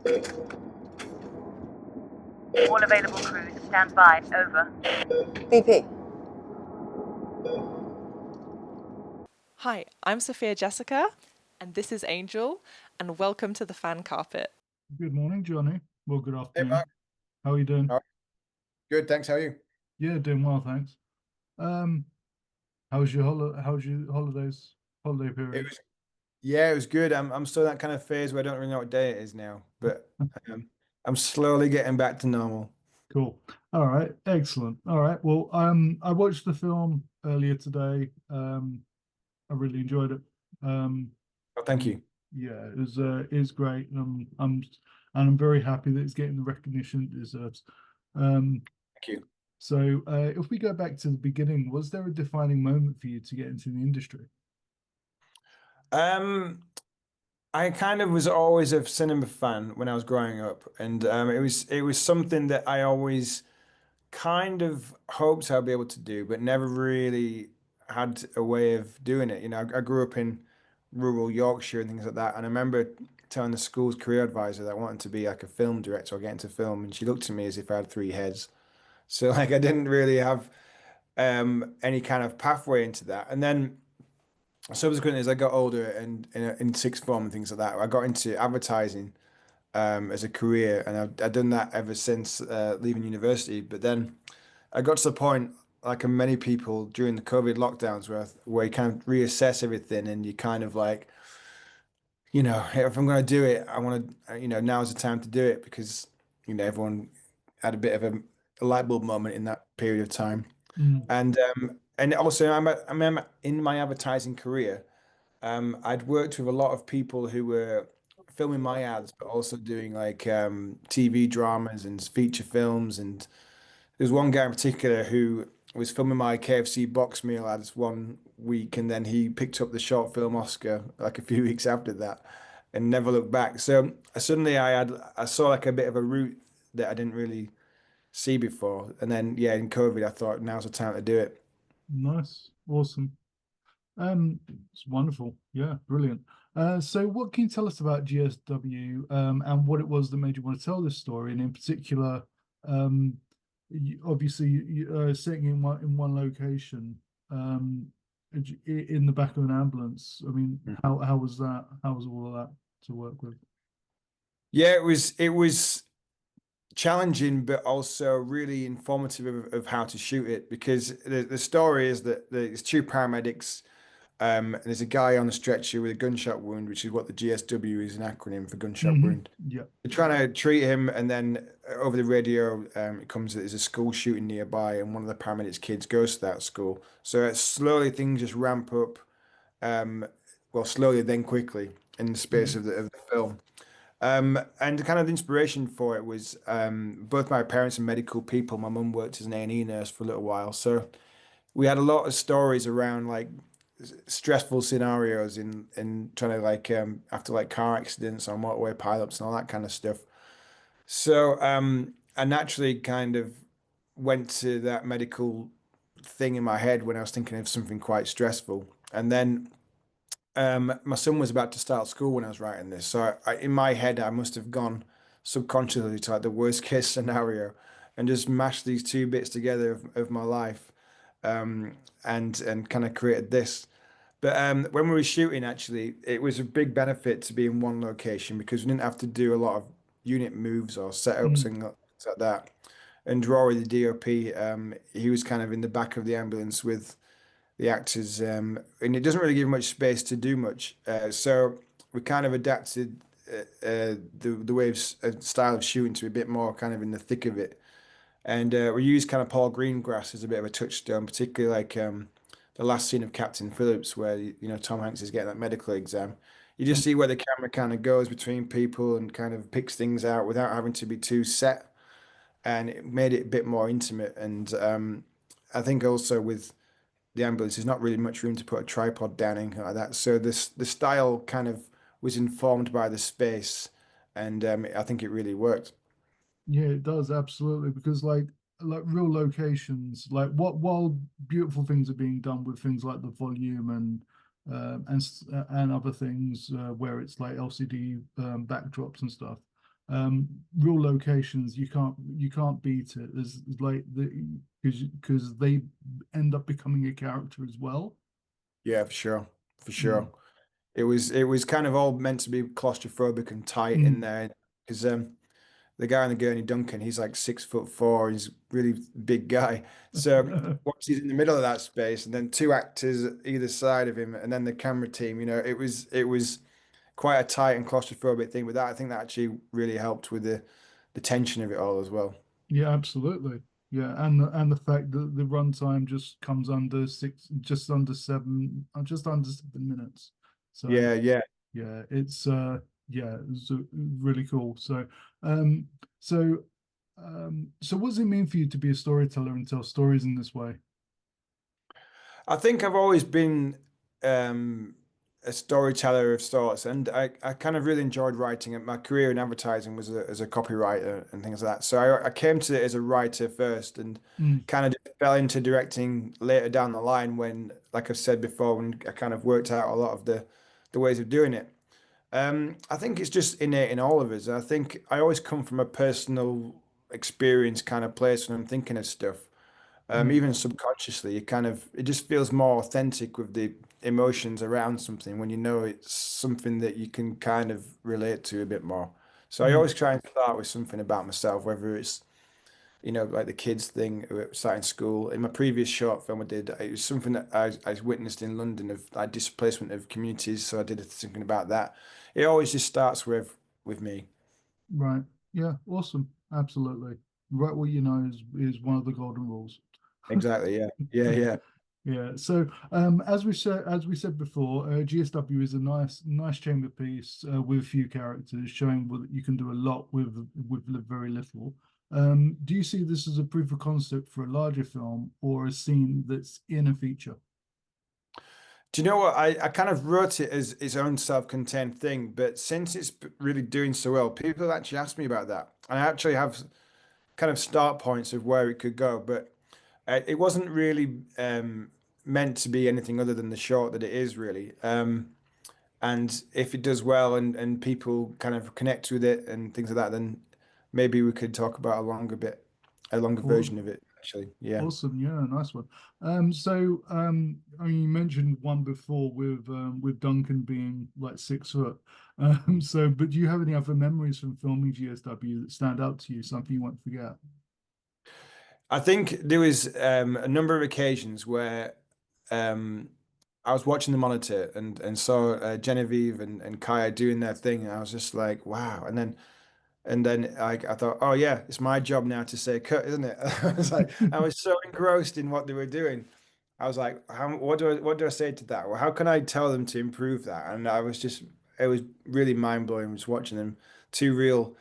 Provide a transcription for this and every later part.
All available crews, stand by. Over. BP. Hi, I'm Sophia Jessica, and this is Angel, and welcome to the fan carpet. Good morning, Johnny. Well, good afternoon. Marc. How are you doing? Good, thanks. How are you? Yeah, doing well, thanks. How's your holiday period? It was good. I'm still in that kind of phase where I don't really know what day it is now, but I'm slowly getting back to normal. Cool. All right, excellent. All right. Well, I watched the film earlier today. I really enjoyed it. Thank you. Yeah, it was great. I'm very happy that it's getting the recognition it deserves. Thank you. So, if we go back to the beginning, was there a defining moment for you to get into the industry? I kind of was always a cinema fan when I was growing up, and it was something that I always kind of hoped I'd be able to do, but never really had a way of doing it. You know, I grew up in rural Yorkshire and things like that, and I remember telling the school's career advisor that I wanted to be like a film director or get into film, and she looked at me as if I had three heads. So like I didn't really have any kind of pathway into that, and then subsequently, as I got older and in sixth form and things like that, I got into advertising as a career, and I've done that ever since leaving university. But then I got to the point, like many people during the COVID lockdowns, where you kind of reassess everything, and you kind of like, you know, if I'm going to do it, I want to, you know, now's the time to do it because, you know, everyone had a bit of a light bulb moment in that period of time. And also, I'm in my advertising career. I'd worked with a lot of people who were filming my ads, but also doing like TV dramas and feature films. And there's one guy in particular who was filming my KFC box meal ads one week, and then he picked up the short film Oscar like a few weeks after that, and never looked back. So suddenly I saw like a bit of a route that I didn't really see before. And then yeah, in COVID, I thought now's the time to do it. Nice, awesome. It's wonderful. Yeah, brilliant. So what can you tell us about GSW, and what it was that made you want to tell this story, and in particular, obviously you sitting in one location, in the back of an ambulance. I mean, how was that? How was all of that to work with? Yeah, it was challenging, but also really informative of how to shoot it, because the story is that there's two paramedics. And there's a guy on a stretcher with a gunshot wound, which is what the G.S.W is an acronym for gunshot wound. Yeah. They're trying to treat him, and then over the radio, it comes that there's a school shooting nearby, and one of the paramedics' kids goes to that school. So slowly things just ramp up, well, slowly then quickly in the space of the film. And kind of the inspiration for it was both my parents are medical people. My mum worked as an A&E nurse for a little while, so we had a lot of stories around like stressful scenarios in trying to like after like car accidents or motorway pileups and all that kind of stuff. So I naturally kind of went to that medical thing in my head when I was thinking of something quite stressful. And then my son was about to start school when I was writing this, so in my head I must have gone subconsciously to like the worst case scenario and just mashed these two bits together of my life, and kind of created this. But when we were shooting, actually, it was a big benefit to be in one location because we didn't have to do a lot of unit moves or setups and things like that. And Rory, the DOP, he was kind of in the back of the ambulance with the actors, and it doesn't really give much space to do much. So we kind of adapted the way of style of shooting to be a bit more kind of in the thick of it. And we used kind of Paul Greengrass as a bit of a touchstone, particularly like the last scene of Captain Phillips, where you know Tom Hanks is getting that medical exam. You just see where the camera kind of goes between people and kind of picks things out without having to be too set, and it made it a bit more intimate. And I think also with the ambulance, there's not really much room to put a tripod down and anything like that. So the style kind of was informed by the space, and I think it really worked. Yeah, it does, absolutely, because like real locations, like while beautiful things are being done with things like the volume and other things, where it's like LCD backdrops and stuff, real locations, you can't beat it. There's like because they end up becoming a character as well. Yeah, for sure, for Mm. sure. It was kind of all meant to be claustrophobic and tight in Mm. there because the guy on the gurney, Duncan, he's like 6'4". He's a really big guy. So once he's in the middle of that space, and then two actors either side of him, and then the camera team, it was quite a tight and claustrophobic thing. But that I think that actually really helped with the tension of it all as well. Yeah, absolutely. Yeah, and the fact that the runtime just comes under just under 7 minutes. So Yeah, yeah. yeah, it's really cool. Um so so what does it mean for you to be a storyteller and tell stories in this way? I think I've always been um, a storyteller of sorts, and I kind of really enjoyed writing. And my career in advertising was as a copywriter and things like that. So I came to it as a writer first, and Mm. kind of fell into directing later down the line when, like I've said before, when I kind of worked out a lot of the ways of doing it. I think it's just innate in all of us. I think I always come from a personal experience kind of place when I'm thinking of stuff. Yeah, Even subconsciously, it just feels more authentic with the emotions around something when you know it's something that you can kind of relate to a bit more. So I mm, always try and start with something about myself, whether it's, like the kids thing starting school. In my previous short film I did, it was something that I witnessed in London of like displacement of communities. So I did something about that. It always just starts with me. right. Yeah, awesome. Absolutely. Write what you know is one of the golden rules. Exactly. Yeah. Yeah. Yeah. Yeah. So, as we said before, GSW is a nice chamber piece with a few characters, showing that you can do a lot with very little. Do you see this as a proof of concept for a larger film or a scene that's in a feature? Do you know what? I kind of wrote it as its own self-contained thing, but since it's really doing so well, people have actually asked me about that. And I actually have kind of start points of where it could go, but it wasn't really meant to be anything other than the short that it is, really. And if it does well and people kind of connect with it and things like that, then maybe we could talk about a longer Cool. version of it, actually. Yeah. Awesome, yeah, nice one. I mean, you mentioned one before with Duncan being like 6 foot. But do you have any other memories from filming GSW that stand out to you? Something you won't forget? I think there was a number of occasions where um, I was watching the monitor and saw Genevieve and Kya doing their thing, and I was just like, wow. And then I thought, oh yeah, it's my job now to say cut, isn't it? I was so engrossed in what they were doing. I was like, what do I say to that? Well, how can I tell them to improve that? And it was really mind blowing just watching them, two real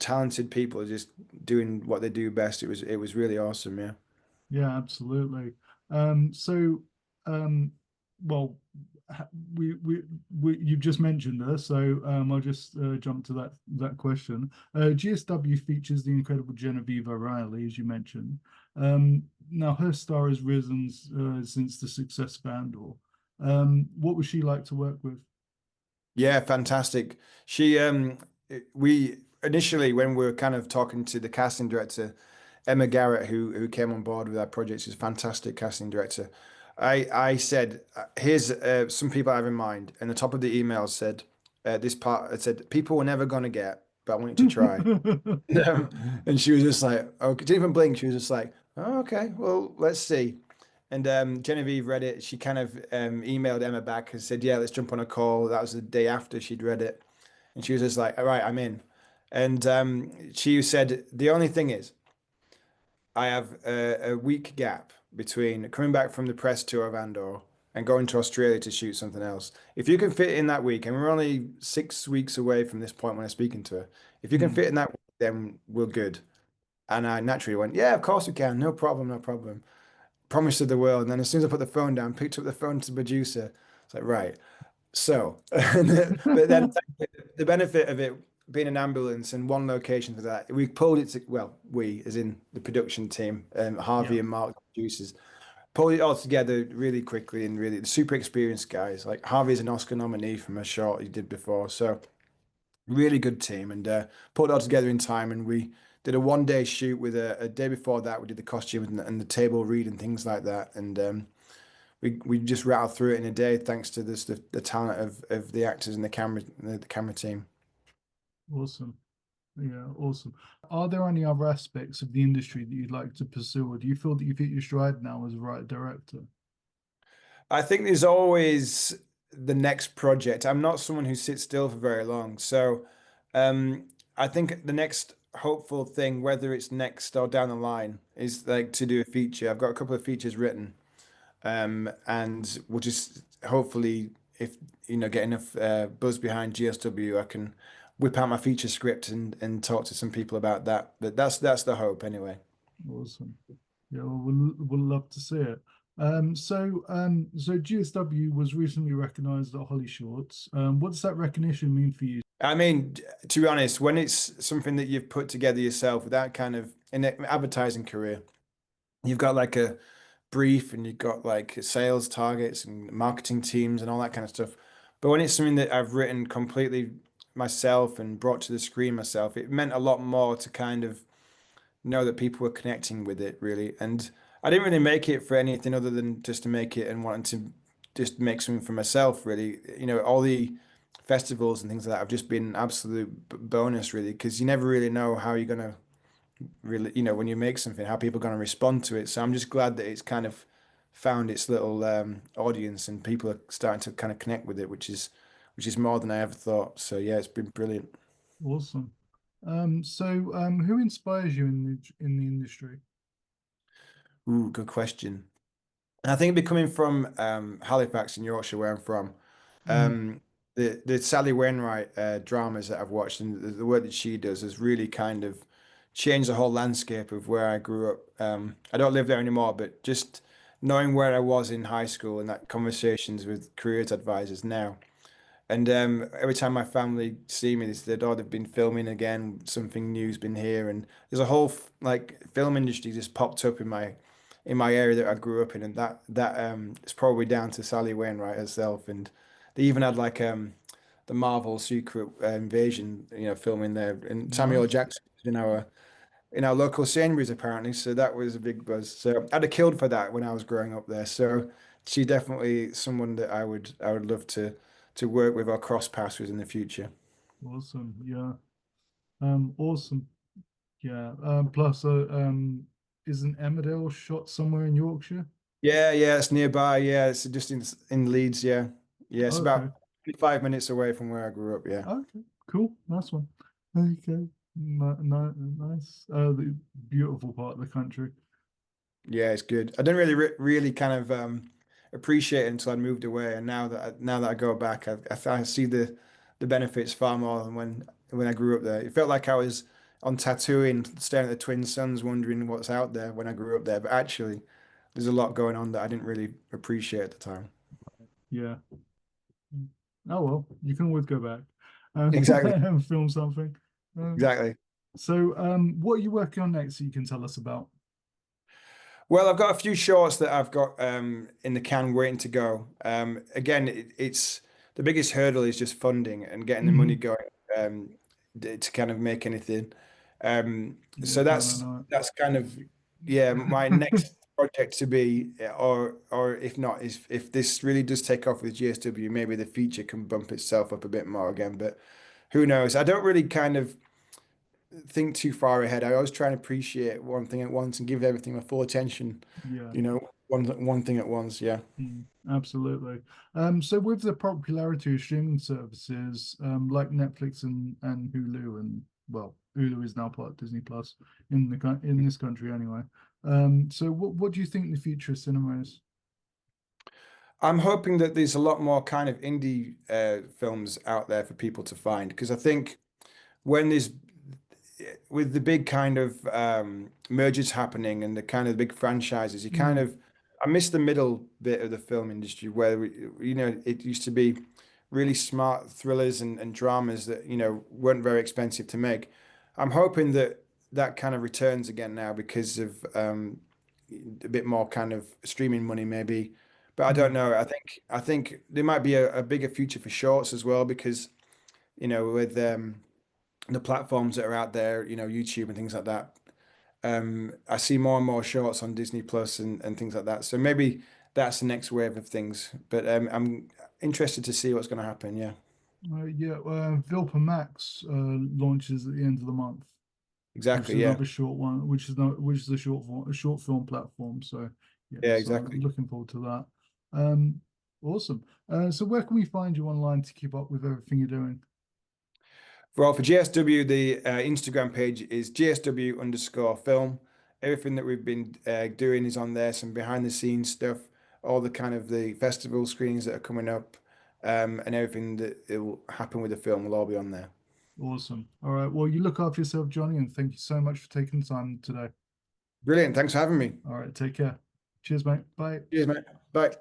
talented people just doing what they do best. It was really awesome, yeah. Yeah, absolutely. Um, so, um, well, ha- you've just mentioned her, so I'll just jump to that question. GSW features the incredible Genevieve O'Reilly, as you mentioned. Now her star has risen since the success of Andor. What was she like to work with? Yeah, fantastic. We initially, when we were kind of talking to the casting director, Emma Garrett, who came on board with our project, she's a fantastic casting director. I said, here's some people I have in mind, and the top of the email said, this part, it said, people we're never gonna get, but I want you to try. And she was just like, okay, didn't even blink. She was just like, oh, okay, well, let's see. And Genevieve read it. She kind of emailed Emma back and said, yeah, let's jump on a call. That was the day after she'd read it. And she was just like, all right, I'm in. And she said, the only thing is, I have a week gap between coming back from the press tour of Andor and going to Australia to shoot something else. If you can fit in that week, and we're only 6 weeks away from this point when I'm speaking to her, if you can Hmm. fit in that week, then we're good. And I naturally went, yeah, of course we can. No problem, no problem. Promised her the world. And then as soon as I put the phone down, picked up the phone to the producer. It's like, right. So, but then the benefit of it being an ambulance and one location for that, we pulled it to, well, we, as in the production team, Yeah. Harvey and Marc, the producers, pulled it all together really quickly and really super experienced guys. Like Harvey's an Oscar nominee from a short he did before. So Really good team, and put it all together in time. And we did a 1 day shoot with a day before that. We did the costume and the table read and things like that. And we just rattled through it in a day thanks to the talent of the actors and the camera team. Awesome. Yeah, awesome. Are there any other aspects of the industry that you'd like to pursue, or do you feel that you've hit your stride now as a writer director? I think there's always the next project. I'm not someone who sits still for very long. So I think the next hopeful thing, whether it's next or down the line, is like to do a feature. I've got a couple of features written, and we'll just hopefully, if get enough buzz behind GSW, I can whip out my feature script and talk to some people about that. But that's the hope anyway. Awesome. Yeah, well, we'll love to see it. So GSW was recently recognised at Hollyshorts. What does that recognition mean for you? I mean, to be honest, when it's something that you've put together yourself without kind of in an advertising career, you've got like a brief and you've got like sales targets and marketing teams and all that kind of stuff. But when it's something that I've written completely myself and brought to the screen myself, it meant a lot more to kind of know that people were connecting with it really. And I didn't really make it for anything other than just to make it and wanting to just make something for myself really. All the festivals and things like that have just been absolute bonus really, because you never really know how you're gonna really, when you make something, how people are gonna respond to it. So I'm just glad that it's kind of found its little audience and people are starting to kind of connect with it, which is more than I ever thought. So yeah, it's been brilliant. Awesome. Who inspires you in the industry? Ooh, good question. I think it'd be coming from Halifax in Yorkshire, where I'm from. Mm, The Sally Wainwright dramas that I've watched and the work that she does has really kind of changed the whole landscape of where I grew up. I don't live there anymore, but just knowing where I was in high school and that conversations with careers advisors now. And every time my family see me, they said, "Oh, they've been filming again. Something new's been here." And there's a whole like film industry just popped up in my area that I grew up in, and that is probably down to Sally Wainwright herself. And they even had like the Marvel Secret Invasion, filming there, and Samuel L. nice. Jackson was in our local Sainsbury's apparently. So that was a big buzz. So I'd have killed for that when I was growing up there. So she's definitely someone that I would love to work with or cross paths with in the future. Awesome. Yeah. Awesome. Yeah. Plus, isn't Emmerdale shot somewhere in Yorkshire? Yeah, yeah, it's nearby. Yeah, it's just in Leeds. Yeah, yeah, it's Okay. about 5 minutes away from where I grew up. Yeah. Okay. Cool. Nice one. Okay. Nice. The beautiful part of the country. Yeah, it's good. I didn't really kind of appreciate it until I moved away, and now that I go back, I see the benefits far more than when I grew up there. It felt like I was on Tatooine, staring at the twin suns, wondering what's out there when I grew up there. But actually, there's a lot going on that I didn't really appreciate at the time. Yeah. Oh well, you can always go back Exactly, and film something. Um, exactly. what are you working on next that you can tell us about? Well, I've got a few shorts that I've got in the can waiting to go. Again, it's the biggest hurdle is just funding and getting the money Mhm. going to kind of make anything. So Yes, no, that's no. that's kind of yeah my next project to be, or if not, is if this really does take off with GSW, maybe the feature can bump itself up a bit more again. But who knows? I don't really kind of think too far ahead. I always try and appreciate one thing at once and give everything my full attention. Yeah, One thing at once. Yeah. absolutely. So with the popularity of streaming services, like Netflix and Hulu, and well, Hulu is now part of Disney Plus in this country anyway. So what do you think the future of cinema is? I'm hoping that there's a lot more kind of indie films out there for people to find, because I think when there's with the big kind of mergers happening and the kind of big franchises, you kind Mm, of I miss the middle bit of the film industry where it used to be really smart thrillers and dramas that weren't very expensive to make. I'm hoping that that kind of returns again now because of a bit more kind of streaming money maybe. But I don't mm, know. I think there might be a bigger future for shorts as well, because you know, with the platforms that are out there, you know, YouTube and things like that. I see more and more shorts on Disney Plus and things like that. So maybe that's the next wave of things. But I'm interested to see what's going to happen. Yeah. Vilpa Max launches at the end of the month. Exactly. Which is Yeah. another short one, which is a short film platform. So Yeah. so Exactly. I'm looking forward to that. Awesome. So where can we find you online to keep up with everything you're doing? Well, for G.S.W, the Instagram page is GSW_film. Everything that we've been doing is on there. Some behind the scenes stuff, all the kind of the festival screenings that are coming up, and everything that will happen with the film will all be on there. Awesome. All right. Well, you look after yourself, Jonny, and thank you so much for taking the time today. Brilliant. Thanks for having me. All right. Take care. Cheers, mate. Bye. Cheers, mate. Bye.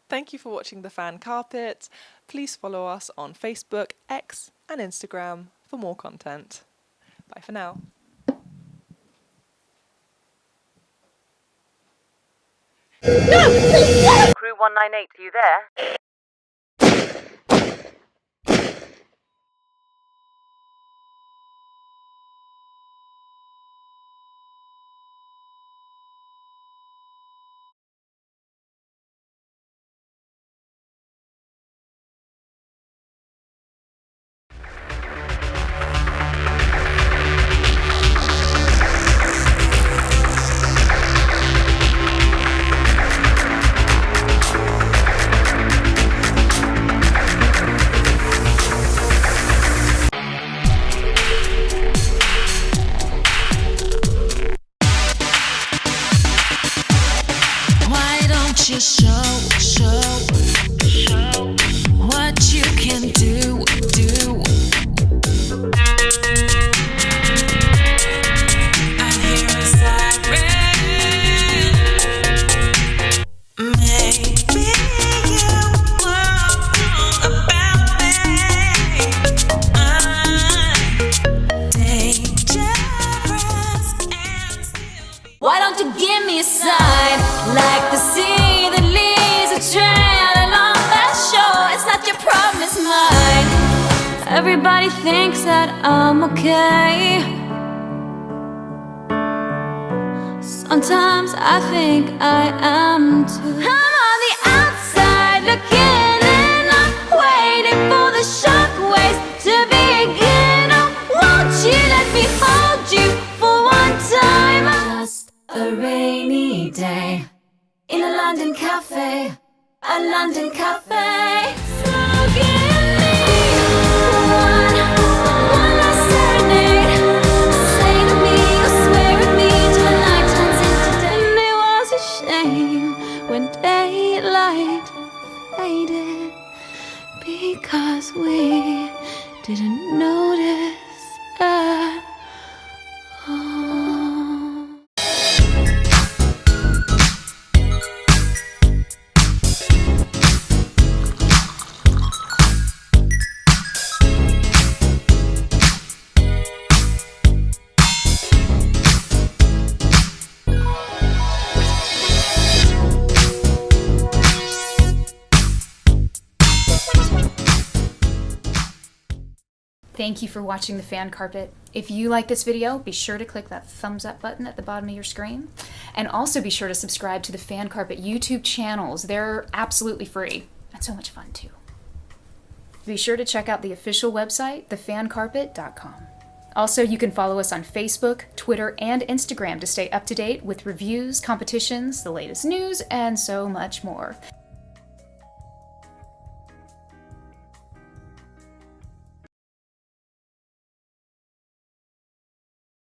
Thank you for watching The Fan Carpet. Please follow us on Facebook, X, and Instagram for more content. Bye for now. Crew 198, are you there? Why don't you show what you can do? I hear a siren. Maybe you were wrong about me. I'm dangerous and still. Why don't you give me a sign, like the sea that leads a trail along that shore? It's not your problem, it's mine. Everybody thinks that I'm okay. Sometimes I think I am too. I'm on the outside looking in, I'm waiting for the shockwaves to begin. Oh, won't you let me hold you for one time? Just a rainy day in a London cafe, a London cafe. So give me one last serenade. Say to me, or swear at me till the night turns into day. And it was a shame when daylight faded, because we didn't notice at all. Thank you for watching The Fan Carpet. If you like this video, be sure to click that thumbs up button at the bottom of your screen. And also be sure to subscribe to the Fan Carpet YouTube channels. They're absolutely free and so much fun too. Be sure to check out the official website, thefancarpet.com. Also, you can follow us on Facebook, Twitter, and Instagram to stay up to date with reviews, competitions, the latest news, and so much more.